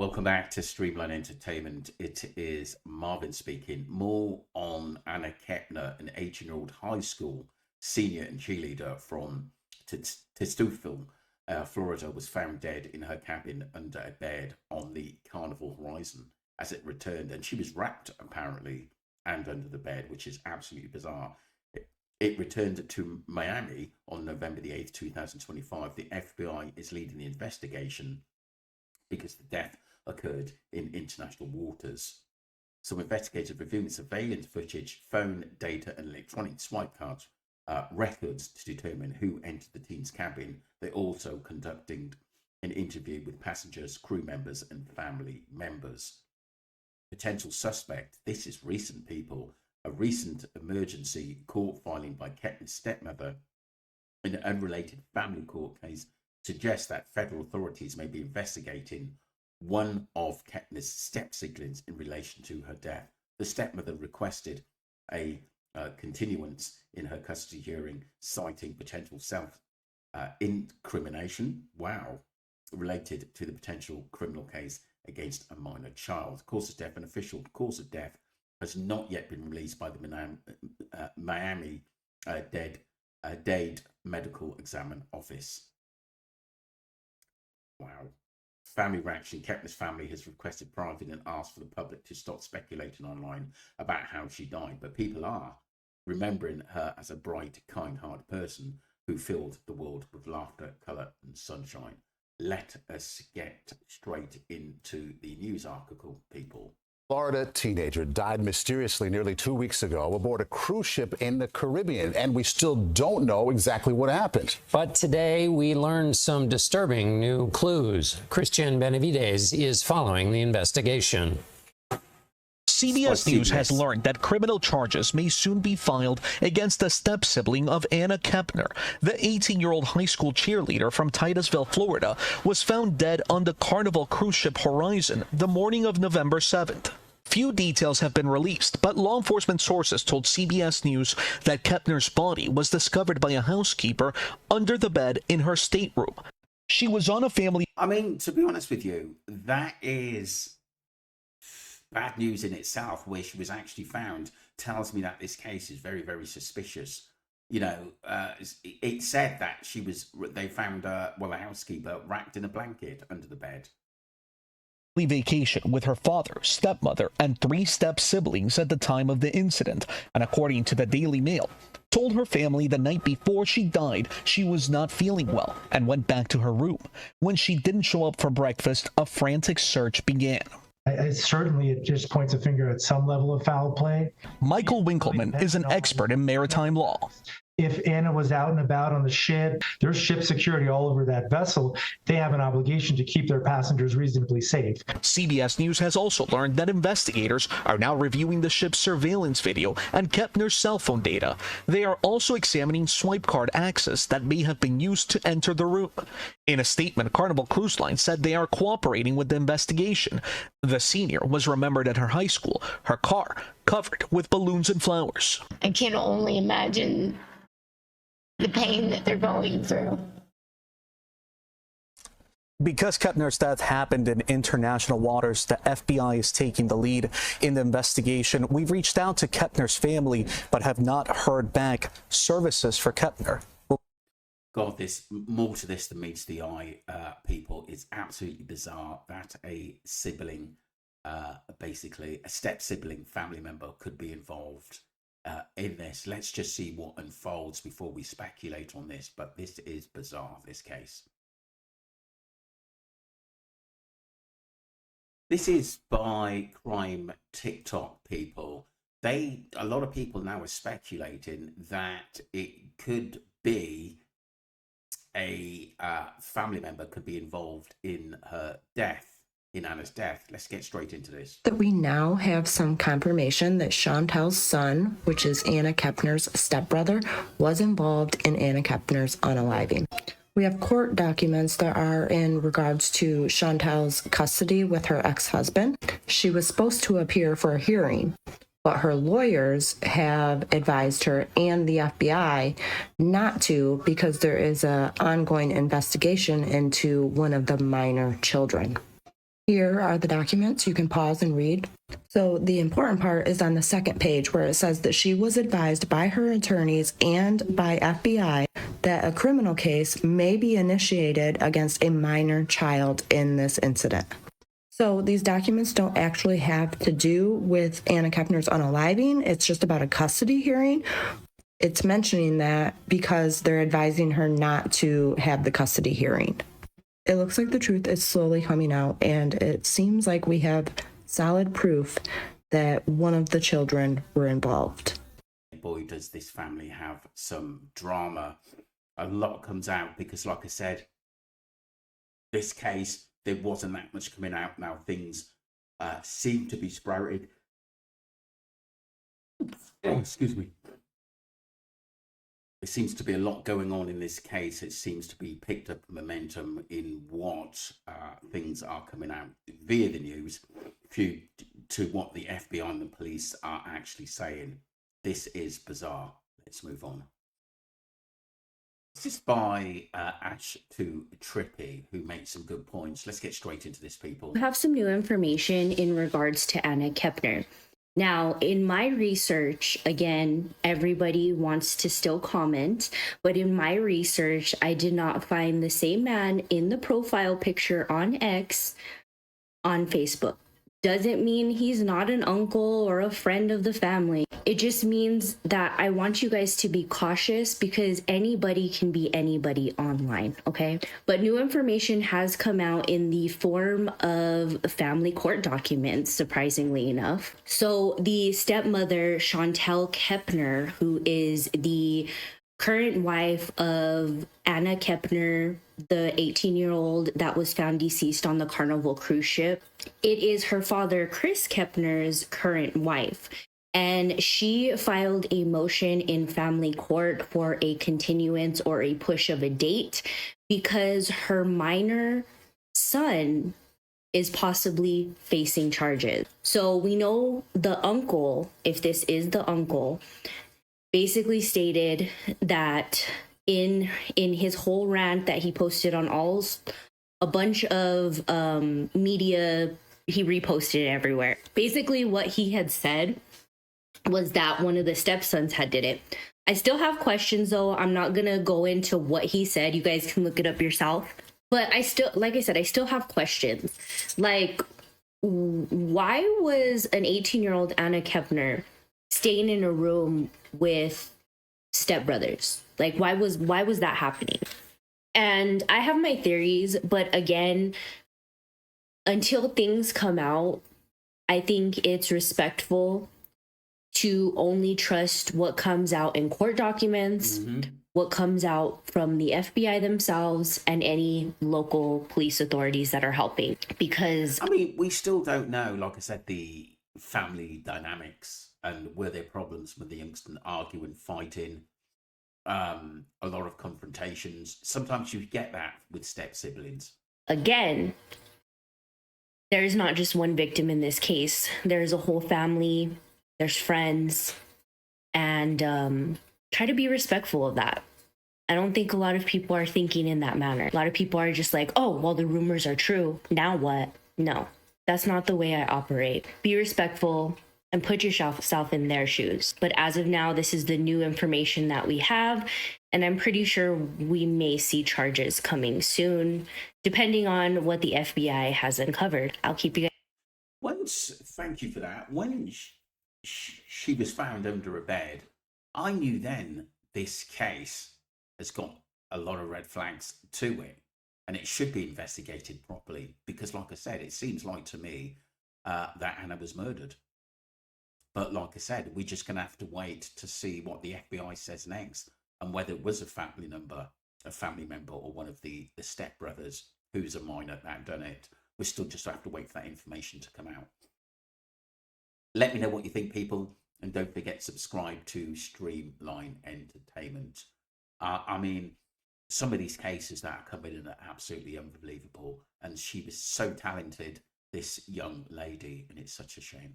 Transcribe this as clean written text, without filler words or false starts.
Welcome back to Streamline Entertainment. It is Marvin speaking. More on Anna Kepna, an 18-year-old high school senior and cheerleader from Testufil, Florida, was found dead in her cabin under a bed on the Carnival Horizon as it returned. And she was wrapped, apparently, and under the bed, which is absolutely bizarre. It returned to Miami on November the 8th, 2025. The FBI is leading the investigation because the death occurred in international waters. So investigators reviewing surveillance footage, phone data, and electronic swipe cards records to determine who entered the teen's cabin. They're also conducting an interview with passengers, crew members, and family members. Potential suspect, this is recent, people. A recent emergency court filing by Kepna's stepmother in an unrelated family court case suggests that federal authorities may be investigating one of Kepna's step-siblings in relation to her death. The stepmother requested a continuance in her custody hearing, citing potential self-incrimination, related to the potential criminal case against a minor child. Cause of death, an official cause of death has not yet been released by the Miami-Dade Medical Examiner Office. Wow. Family reaction. Kepna's family has requested private and asked for the public to stop speculating online about how she died. But people are remembering her as a bright, kind-hearted person who filled the world with laughter, colour and sunshine. Let us get straight into the news article, people. Florida teenager died mysteriously nearly 2 weeks ago aboard a cruise ship in the Caribbean, and we still don't know exactly what happened. But today we learned some disturbing new clues. Christian Benavides is following the investigation. CBS News has learned that criminal charges may soon be filed against the step-sibling of Anna Kepner. The 18-year-old high school cheerleader from Titusville, Florida, was found dead on the Carnival cruise ship Horizon the morning of November 7th. Few details have been released, but law enforcement sources told CBS News that Kepner's body was discovered by a housekeeper under the bed in her stateroom. She was on a family... I mean, to be honest with you, that is bad news in itself. Where she was actually found tells me that this case is very, very suspicious. You know, it said that they found a housekeeper wrapped in a blanket under the bed. Vacation with her father, stepmother, and 3 step-siblings at the time of the incident, and according to the Daily Mail, told her family the night before she died she was not feeling well and went back to her room. When she didn't show up for breakfast, a frantic search began. Certainly, it just points a finger at some level of foul play. Michael Winkleman is an expert in maritime law. If Anna was out and about on the ship, there's ship security all over that vessel. They have an obligation to keep their passengers reasonably safe. CBS News has also learned that investigators are now reviewing the ship's surveillance video and Kepner's cell phone data. They are also examining swipe card access that may have been used to enter the room. In a statement, Carnival Cruise Line said they are cooperating with the investigation. The senior was remembered at her high school, her car covered with balloons and flowers. I can only imagine the pain that they're going through. Because Kepner's death happened in international waters, the FBI is taking the lead in the investigation. We've reached out to Kepner's family, but have not heard back. Services for Kepner. God, this more to this than meets the eye, people. It's absolutely bizarre that a sibling, basically a step-sibling family member could be involved in this. Let's just see what unfolds before we speculate on this, but this is bizarre, this case. This is by Crime TikTok, people. A lot of people now are speculating that it could be a family member could be involved in her death. In Anna's death. Let's get straight into this. That we now have some confirmation that Chantal's son, which is Anna Kepner's stepbrother, was involved in Anna Kepner's unaliving. We have court documents that are in regards to Chantal's custody with her ex-husband. She was supposed to appear for a hearing, but her lawyers have advised her and the FBI not to because there is an ongoing investigation into one of the minor children. Here are the documents. You can pause and read. So the important part is on the second page where it says that she was advised by her attorneys and by FBI that a criminal case may be initiated against a minor child in this incident. So these documents don't actually have to do with Anna Kepner's unaliving. It's just about a custody hearing. It's mentioning that because they're advising her not to have the custody hearing. It looks like the truth is slowly coming out, and it seems like we have solid proof that one of the children were involved. Boy, does this family have some drama. A lot comes out because, like I said, this case, there wasn't that much coming out. Now things seem to be sprouted. Oh, excuse me. There seems to be a lot going on in this case. It seems to be picked up momentum in what things are coming out via the news to what the FBI and the police are actually saying. This is bizarre. Let's move on. This is by Ash to Trippy, who makes some good points. Let's get straight into this, people. We have some new information in regards to Anna Kepner. Now, in my research, again, everybody wants to still comment, but in my research, I did not find the same man in the profile picture on X on Facebook. Doesn't mean he's not an uncle or a friend of the family. It just means that I want you guys to be cautious because anybody can be anybody online, okay? But new information has come out in the form of family court documents, surprisingly enough. So the stepmother, Chantel Kepner, who is the current wife of Anna Kepner, the 18-year-old that was found deceased on the Carnival cruise ship. It is her father, Chris Kepner's current wife. And she filed a motion in family court for a continuance or a push of a date because her minor son is possibly facing charges. So we know the uncle, if this is the uncle, basically stated that in his whole rant that he posted on a bunch of media, he reposted it everywhere. Basically what he had said was that one of the stepsons had did it. I still have questions though. I'm not gonna go into what he said. You guys can look it up yourself. But I still, like I said, I still have questions. Like, why was an 18-year-old Anna Kepner staying in a room with stepbrothers? Like, why was that happening? And I have my theories, but again, until things come out, I think it's respectful to only trust what comes out in court documents, what comes out from the FBI themselves, and any local police authorities that are helping. Because I mean, we still don't know, like I said, the family dynamics and were there problems with the youngster arguing, fighting, a lot of confrontations. Sometimes you get that with step siblings. Again, there's not just one victim in this case. There's a whole family, there's friends, and try to be respectful of that. I don't think a lot of people are thinking in that manner. A lot of people are just like, oh, well, the rumors are true. Now what? No, that's not the way I operate. Be respectful and put yourself in their shoes. But as of now, this is the new information that we have. And I'm pretty sure we may see charges coming soon, depending on what the FBI has uncovered. I'll keep you guys. Thank you for that. When she was found under a bed, I knew then this case has got a lot of red flags to it, and it should be investigated properly because, like I said, it seems like to me that Anna was murdered. But like I said, we're just going to have to wait to see what the FBI says next and whether it was a family member, or one of the stepbrothers who's a minor that done it. We still just have to wait for that information to come out. Let me know what you think, people. And don't forget, subscribe to Streamline Entertainment. I mean, some of these cases that are coming in are absolutely unbelievable. And she was so talented, this young lady, and it's such a shame.